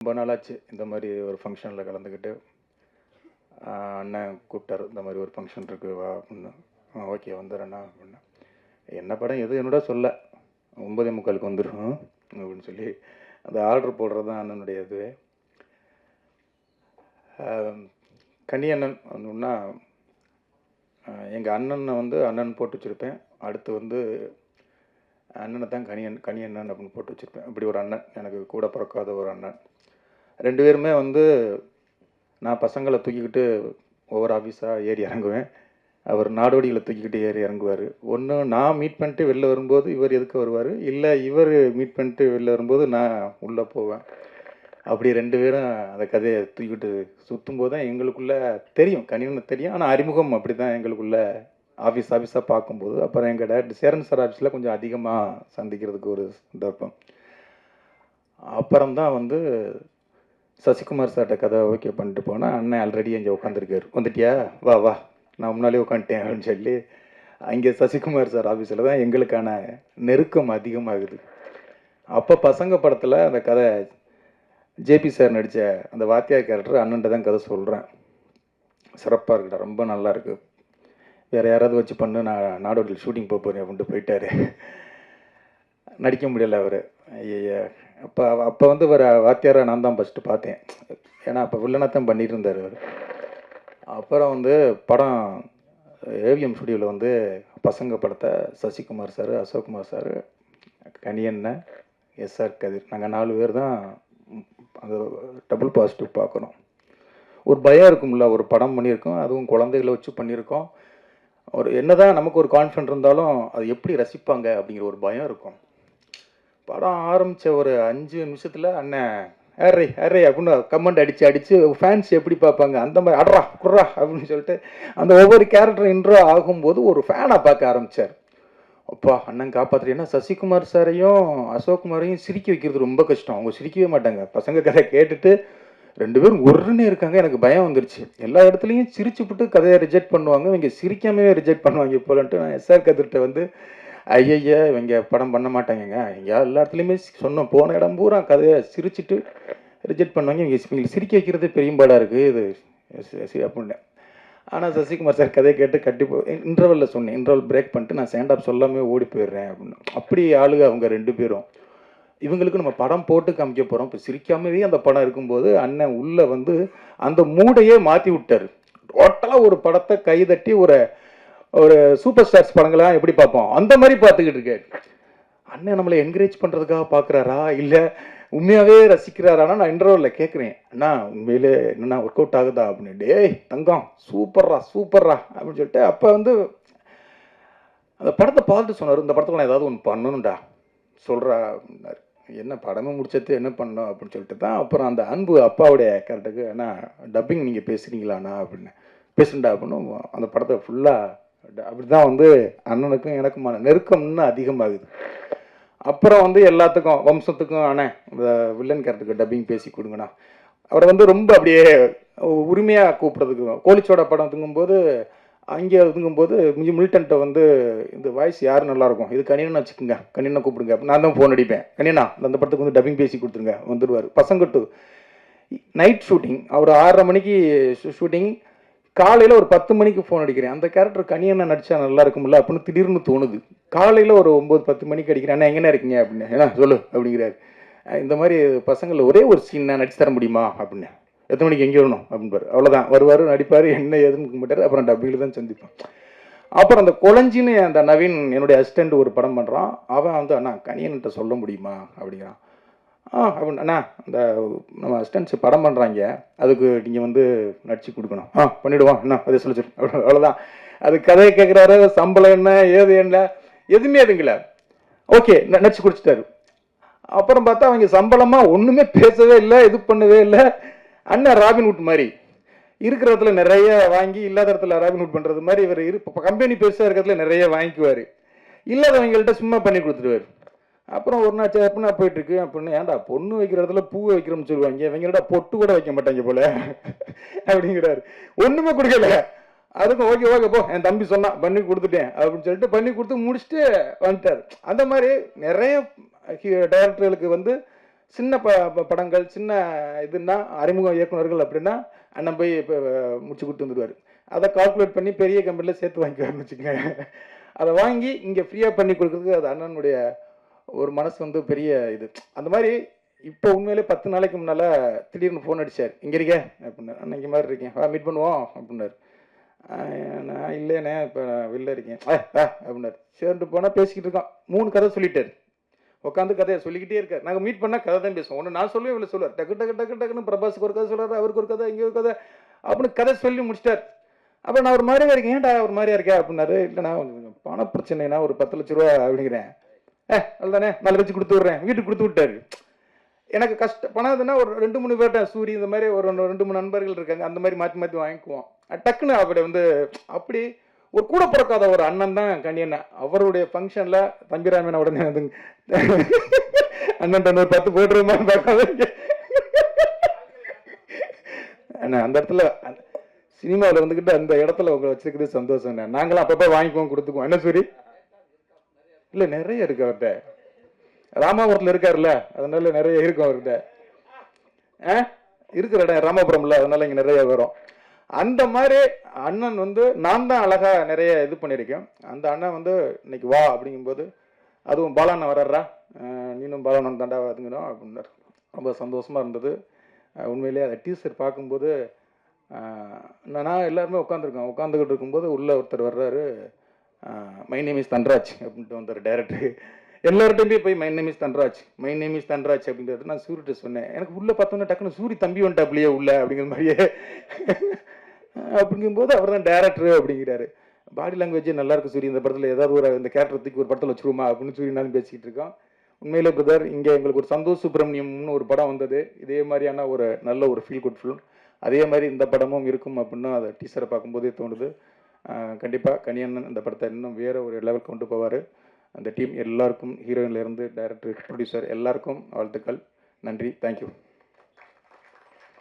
ரொம்ப நாளாச்சு இந்த மாதிரி ஒரு ஃபங்க்ஷனில் கலந்துக்கிட்டு. அண்ணன் கூப்பிட்டாரு, இந்த மாதிரி ஒரு ஃபங்க்ஷன் இருக்குது வா அப்படின்னு. ஓகே வந்துடுறேண்ணா அப்படின்னா. என்ன படம் எது என்னோட சொல்ல 9:45 வந்துடும் அப்படின்னு சொல்லி அந்த ஆர்டர் போடுறது தான் அண்ணனுடைய இதுவே. கனியண்ணன் வந்தோம்னா எங்கள் அண்ணனை வந்து அண்ணன் போட்டு வச்சுருப்பேன். அடுத்து வந்து அண்ணனை தான் கனியண்ணன் அப்படின்னு போட்டு வச்சுருப்பேன். இப்படி ஒரு அண்ணன், எனக்கு கூட பிறக்காத ஒரு அண்ணன். 2 பேருமே வந்து நான் பசங்களை தூக்கிக்கிட்டு ஒவ்வொரு ஆஃபீஸாக ஏறி இறங்குவேன். அவர் நாடோடிகளை தூக்கிக்கிட்டு ஏறி இறங்குவார். ஒன்று நான் மீட் பண்ணிட்டு வெளில வரும்போது இவர் எதுக்கு வருவார், இல்லை இவர் மீட் பண்ணிட்டு வெளில வரும்போது நான் உள்ளே போவேன். அப்படி 2 பேரும் அந்த கதையை தூக்கிக்கிட்டு சுற்றும்போது தான் எங்களுக்குள்ளே தெரியும், கனியன்னு தெரியும். ஆனால் அறிமுகம் அப்படி தான் எங்களுக்குள்ளே ஆஃபீஸாக பார்க்கும்போது. அப்புறம் எங்கள் டேரக்டர் சேரன் சார் ஆஃபீஸில் கொஞ்சம் அதிகமாக சந்திக்கிறதுக்கு ஒரு சந்தர்ப்பம். அப்புறம்தான் வந்து சசிகுமார் சார்கிட்ட கதை ஓகே பண்ணிட்டு போனால், அண்ணன் ஆல்ரெடி அங்கே உட்காந்துருக்காரு. வந்துட்டியா, வா வா நான் முன்னாலே உட்காந்துட்டேன் அப்படின்னு சொல்லி அங்கே சசிகுமார் சார் ஆஃபீஸில் தான் எங்களுக்கான நெருக்கம் அதிகமாகுது. அப்போ பசங்க படத்தில் அந்த கதை ஜேபி சார் நடித்த அந்த வாத்தியார் கேரக்டர் அண்ணன்ட்ட தான் கதை சொல்கிறேன். சிறப்பாக இருக்குடா, ரொம்ப நல்லா இருக்கு, வேறு யாராவது வச்சு பண்ணு, நான் நாடோடியில் ஷூட்டிங் போகிறேன் அப்படின்ட்டு போயிட்டார். நடிக்க முடியலை அவர். ஐயா அப்போ வந்து வர வாத்தியாரை நான் தான் ஃபஸ்ட்டு பார்த்தேன். ஏன்னா அப்போ வில்லனாத்தான் பண்ணிட்டு இருந்தார் அவர். அப்புறம் வந்து படம் ஏவிஎம் ஸ்டுடியோவில் வந்து பசங்க படத்தை Sasikumar sir, Ashokkumar sir, Kaniyannan, SR Kathir, நாங்கள் 4 பேர் தான் அந்த டபுள் பாசிட்டிவ் பார்க்குறோம். ஒரு பயம் இருக்கும்ல, ஒரு படம் பண்ணியிருக்கோம், அதுவும் குழந்தைகளை வச்சு பண்ணியிருக்கோம். ஒரு என்னதான் நமக்கு ஒரு கான்ஃபிடென்ட் இருந்தாலும் அது எப்படி ரசிப்பாங்க அப்படிங்கிற ஒரு பயம் இருக்கும். படம் ஆரம்பித்த ஒரு 5 நிமிஷத்தில் அண்ணன் ஹேரே ஹேரே அப்படின்னு கமெண்ட் அடித்து ஃபேன்ஸ் எப்படி பார்ப்பாங்க அந்த மாதிரி அட்ரா குர்ரா அப்படின்னு சொல்லிட்டு அந்த ஒவ்வொரு கேரக்டர் இன்ட்ரோ ஆகும்போது ஒரு ஃபேனாக பார்க்க ஆரம்பித்தார். அப்பா அண்ணன் காப்பாற்றுறேன். ஏன்னா சசிகுமார் சாரையும் அசோக்குமாரையும் சிரிக்க வைக்கிறது ரொம்ப கஷ்டம். அவங்க சிரிக்கவே மாட்டாங்க. பசங்க கதை கேட்டுட்டு 2 பேரும் ஒருன்னு இருக்காங்க. எனக்கு பயம் வந்துருச்சு. எல்லா இடத்துலையும் சிரிச்சுப்பிட்டு கதையை ரிஜெக்ட் பண்ணுவாங்க, இவங்க சிரிக்காமே ரிஜெக்ட் பண்ணுவாங்க போலன்ட்டு நான் எஸ்ஆர் கதிர்கிட்ட வந்து ஐயய்யா இவங்க படம் பண்ண மாட்டாங்கங்க, இங்கே எல்லா இடத்துலையுமே சொன்னோம், போன இடம் பூரா கதையை சிரிச்சுட்டு ரிஜெக்ட் பண்ணுவாங்க, இவங்க சிரிக்க வைக்கிறது பெரியம்பாடாக இருக்குது இது அப்படின்னு. ஆனால் சசிகுமார் சார் கதையை கேட்டு கண்டிப்பாக இன்டர்வலில் சொன்னேன், இன்டர்வல் பிரேக் பண்ணிட்டு நான் ஸ்டாண்ட் அப் சொல்லாமே ஓடி போயிடுறேன் அப்படின்னு. அப்படி ஆளுங்க அவங்க 2 பேரும். இவங்களுக்கு நம்ம படம் போட்டு காமிக்க போகிறோம், இப்போ சிரிக்காமவே அந்த படம் இருக்கும்போது அண்ணன் உள்ளே வந்து அந்த மூடையே மாற்றி விட்டார். டோட்டலாக ஒரு படத்தை கைதட்டி ஒரு சூப்பர் ஸ்டார்ஸ் படங்களாம் எப்படி பார்ப்போம் அந்த மாதிரி பார்த்துக்கிட்டு இருக்காரு. அண்ணன் நம்மளை என்கரேஜ் பண்ணுறதுக்காக பார்க்குறாரா இல்லை உண்மையாகவே ரசிக்கிறாரானா நான் இன்டர்வலில் கேட்குறேன், அண்ணா உண்மையிலே என்னண்ணா ஒர்க் அவுட் ஆகுதா அப்படின்னு. டேய் தங்கம் சூப்பர்ரா அப்படின்னு சொல்லிட்டு அப்போ வந்து அந்த படத்தை பார்த்துட்டு சொன்னார், இந்த படத்துக்கு நான் ஏதாவது ஒன்று பண்ணணும்டா சொல்கிறா அப்படின்னாரு. என்ன படமே முடிச்சது என்ன பண்ணோம் அப்படின்னு சொல்லிட்டு தான் அப்புறம் அந்த அன்பு அப்பாவுடைய கேரக்டருக்கு அண்ணா டப்பிங் நீங்கள் பேசுகிறீங்களாண்ணா அப்படின்னு. பேசுண்டா அப்படின்னு அந்த படத்தை ஃபுல்லாக அப்படி தான் வந்து அண்ணனுக்கும் எனக்குமான நெருக்கம் இன்னும் அதிகமாகுது. அப்புறம் வந்து எல்லாத்துக்கும் வம்சத்துக்கும் அண்ணன் இந்த வில்லன் கேரக்டருக்கு டப்பிங் பேசி கொடுங்கண்ணா. அவரை வந்து ரொம்ப அப்படியே உரிமையாக கூப்பிட்றதுக்கு கோலிச்சோட படம் தூங்கும்போது அங்கே ஒதுங்கும்போது மில்டன்ட்ட வந்து இந்த வாய்ஸ் யார் நல்லாயிருக்கும், இது கனியனை வச்சுக்கோங்க, கனியனை கூப்பிடுங்க, நான் தான் ஃபோன் அடிப்பேன், கனியனா அந்த படத்துக்கு வந்து டப்பிங் பேசி கொடுத்துருங்க வந்துடுவார். பசங்கட்டு நைட் ஷூட்டிங், அவர் 6:30 மணிக்கு ஷூட்டிங், காலையில் ஒரு 10 மணிக்கு ஃபோன் அடிக்கிறேன், அந்த கேரக்டர் கனியனை நடித்தா நல்லா இருக்கும்ல அப்படின்னு திடீர்னு தோணுது. காலையில் ஒரு 9-10 மணிக்கு அடிக்கிறேன், அண்ணா எங்கேனா இருக்கீங்க அப்படின்னு. ஏன்னா சொல்லு அப்படிங்கிறாரு. இந்த மாதிரி பசங்களில் ஒரே ஒரு சீன் நான் நடிச்சு தர முடியுமா அப்படின்னு. எத்தனை மணிக்கு எங்கே வரணும் அப்படின்பார். அவ்வளோதான், வருவார் நடிப்பார், என்ன ஏதுன்னு மாட்டார். அப்புறம் டப்பிங்கில் தான் சந்திப்போம். அப்புறம் அந்த கொலஞ்சின்னு அந்த நவீன் என்னுடைய அசிஸ்டண்ட் ஒரு படம் பண்ணுறான். அவன் வந்து அண்ணா கனியன்கிட்ட சொல்ல முடியுமா அப்படிங்கிறான். அப்படின்னு அண்ணா அந்த நம்ம அசிஸ்டன்ட்ஸ் படம் பண்ணுறாங்க, அதுக்கு நீங்கள் வந்து நடிச்சு கொடுக்கணும். பண்ணிவிடுவோம் அண்ணா அதே சொல்லி அவ்வளோதான். அது கதையை கேட்குறாரு, சம்பளம் என்ன ஏது என்ன எதுவுமே எதுங்கள ஓகே நடிச்சு குடிச்சிட்டாரு. அப்புறம் பார்த்தா அவங்க சம்பளமாக ஒன்றுமே பேசவே இல்லை, இது பண்ணவே இல்லை. அண்ணன் ராபின்வுட் மாதிரி இருக்கிற இடத்துல நிறைய வாங்கி இல்லாத இடத்துல ராபின்வுட் பண்ணுறது மாதிரி இவர் இப்போ கம்பெனி பெருசாக இருக்கிறதுல நிறைய வாங்கிக்குவார், இல்லாதவங்கள்ட்ட சும்மா பண்ணி கொடுத்துருவார். அப்புறம் ஒரு நாள் எப்படின்னா போயிட்டுருக்கு அப்படின்னு, ஏன்டா பொண்ணு வைக்கிற இடத்துல பூவை வைக்கிறோம்னு சொல்லுவாங்க, இவங்கள்ட்ட பொட்டு கூட வைக்க மாட்டாங்க போல அப்படிங்கிறாரு. ஒன்றுமே கொடுக்கல. அதுக்கும் ஓகே போ என் தம்பி சொன்னான் பண்ணி கொடுத்துட்டேன் அப்படின்னு சொல்லிட்டு பண்ணி கொடுத்து முடிச்சுட்டு வந்துட்டார். அந்த மாதிரி நிறைய டைரக்டர்களுக்கு வந்து சின்ன படங்கள் சின்ன இதுன்னா அறிமுக இயக்குனர்கள் அப்படின்னா அண்ணன் போய் இப்போ முடிச்சு கொடுத்து வந்துடுவார். அதை கால்குலேட் பண்ணி பெரிய கம்பெனியில் சேர்த்து வாங்கிக்குவாருன்னு வச்சுக்கோங்க. அதை வாங்கி இங்கே ஃப்ரீயாக பண்ணி கொடுக்குறதுக்கு அது அண்ணனுடைய ஒரு மனசு வந்து பெரிய இது. அந்த மாதிரி இப்போ உண்மையிலே 10 நாளைக்கு முன்னால் திடீர்னு ஃபோன் அடித்தார். இங்கே இருக்கேன் அப்படின்னாரு. அண்ணன் இங்கே மாதிரி இருக்கேன், மீட் பண்ணுவோம் அப்படின்னாரு. நான் இல்லைண்ணே இப்போ நான் வெளில இருக்கேன் அப்படின்னாரு. சேர்ந்து போனால் பேசிக்கிட்டு இருக்கோம். 3 கதை சொல்லிட்டார். உட்காந்து கதையை சொல்லிக்கிட்டே இருக்கார். நாங்கள் மீட் பண்ணால் கதை தான் பேசுவோம். ஒன்று நான் சொல்லுவேன், இவ்வளோ சொல்லுவார். டக்கு டக்கு டக்கு டக்குன்னு பிரபாஸுக்கு ஒரு கதை சொல்கிறார், அவருக்கு ஒரு கதை, இங்கே ஒரு கதை அப்படின்னு கதை சொல்லி முடிச்சிட்டார். அப்போ நான் ஒரு மாதிரியா இருக்கேன். ஏன்டா ஒரு மாதிரியா இருக்கேன் அப்படின்னாரு. இல்லைண்ணா பண பிரச்சனைனா ஒரு 10 லட்ச ரூபா அப்படிங்கிறேன். அதுதானே 4 லட்சம் கொடுத்து விட்றேன், வீட்டுக்கு கொடுத்து விட்டாரு. எனக்கு பணம் இதுன்னா ஒரு 2-3 பேர்ட்ட சூரி இந்த மாதிரி ஒரு 2-3 நண்பர்கள் இருக்காங்க, அந்த மாதிரி மாற்றி மாற்றி வாங்கிக்குவோம். டக்குன்னு அப்படி வந்து அப்படி ஒரு கூட பிறக்காத ஒரு அண்ணன் தான் கணியண்ணன். அவருடைய ஃபங்க்ஷனில் தம்பிராமன் உடனே வந்து அண்ணன் ஒரு 10 போட்டுருமா அண்ணா அந்த இடத்துல சினிமாவில் வந்துக்கிட்டு அந்த இடத்துல உங்களை வச்சுருக்குது சந்தோஷம். நாங்களாம் அப்பப்போ வாங்கிக்குவோம், கொடுத்துக்குவோம். என்ன சூரி? இல்லை நிறைய இருக்கு அவர்கிட்ட. ராமாபுரத்தில் இருக்காருல்ல, அதனால நிறைய இருக்கும் அவர்கிட்ட. இருக்கிற இடம் ராமபுரம்ல, அதனால இங்கே நிறைய வரும். அந்த மாதிரி அண்ணன் வந்து நான் தான் அழகா நிறைய இது பண்ணியிருக்கேன். அந்த அண்ணன் வந்து இன்னைக்கு வா அப்படிங்கும்போது, அதுவும் பாலாண்ணன் வர்றா, நீனும் பாலாண்ணன் தாண்டா அதுங்கணும் அப்படின்னாரு. ரொம்ப சந்தோஷமா இருந்தது. உண்மையிலேயே அந்த டீசர் பார்க்கும்போது நான் எல்லாருமே உட்காந்துக்கிட்டு இருக்கும்போது உள்ள ஒருத்தர் வர்றாரு. மை நேம் இஸ் தன்ராஜ் அப்படின்ட்டு வந்தார் டைரக்டர். எல்லார்ட்டையுமே போய் my name is Dhanraj, my name is Dhanraj அப்படின்றது நான் சூரிட்ட சொன்னேன். எனக்கு உள்ள பார்த்தோன்னா டக்குன்னு சூரி தம்பி வந்துட்டாப்லையே உள்ள அப்படிங்கிற மாதிரியே. அப்படிங்கும்போது அவர் தான் டேரக்டர் அப்படிங்கிறாரு. பாடி லாங்குவேஜே நல்லா இருக்கு சூரி, இந்த படத்தில் ஏதாவது ஒரு இந்த கேரக்டர் ஒரு படத்தில் வச்சுருமா அப்படின்னு சூரினாலும் பேசிக்கிட்டு இருக்கோம். உண்மையிலே பிரதர், இங்கே எங்களுக்கு ஒரு சந்தோஷ் சுப்ரமணியம்னு ஒரு படம் வந்தது, இதே மாதிரியான ஒரு நல்ல ஒரு ஃபீல் குட் ஃபிலிம். அதே மாதிரி இந்த படமும் இருக்கும் அப்படின்னு அதை டீச்சரை பார்க்கும்போதே தோணுது. கண்டிப்பாக கனியண்ணன் இந்த படத்தை இன்னும் வேறு ஒரு லெவலுக்கு கொண்டு போவார். அந்த டீம் எல்லாருக்கும், ஹீரோயின்லேருந்து டைரக்டர் ப்ரொடியூசர் எல்லாருக்கும் வாழ்த்துக்கள். நன்றி, தேங்க்யூ.